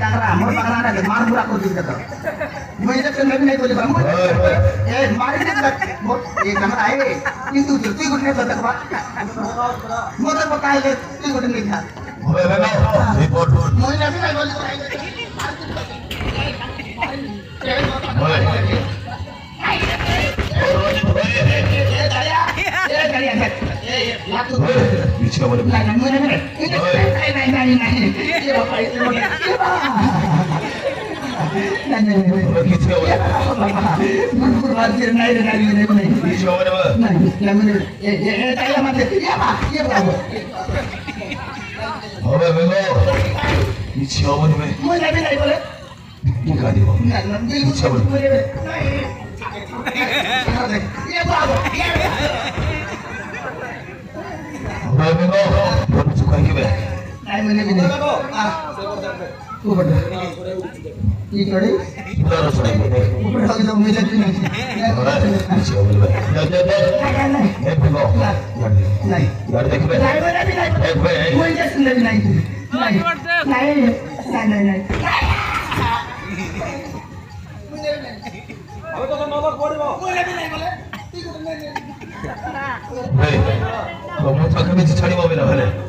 कांगरा मोर बागला ना मार बुरा को दिस कर मैं जब नवी नहीं बोले बाबू ए मार के ये कांगरा है किंतु तू गुटने बता बा मोर बताए ले तू गुटने नहीं था होय बाबा रिपोर्ट मैं नवी नहीं बोले होय 미치가 버려. छाड़ी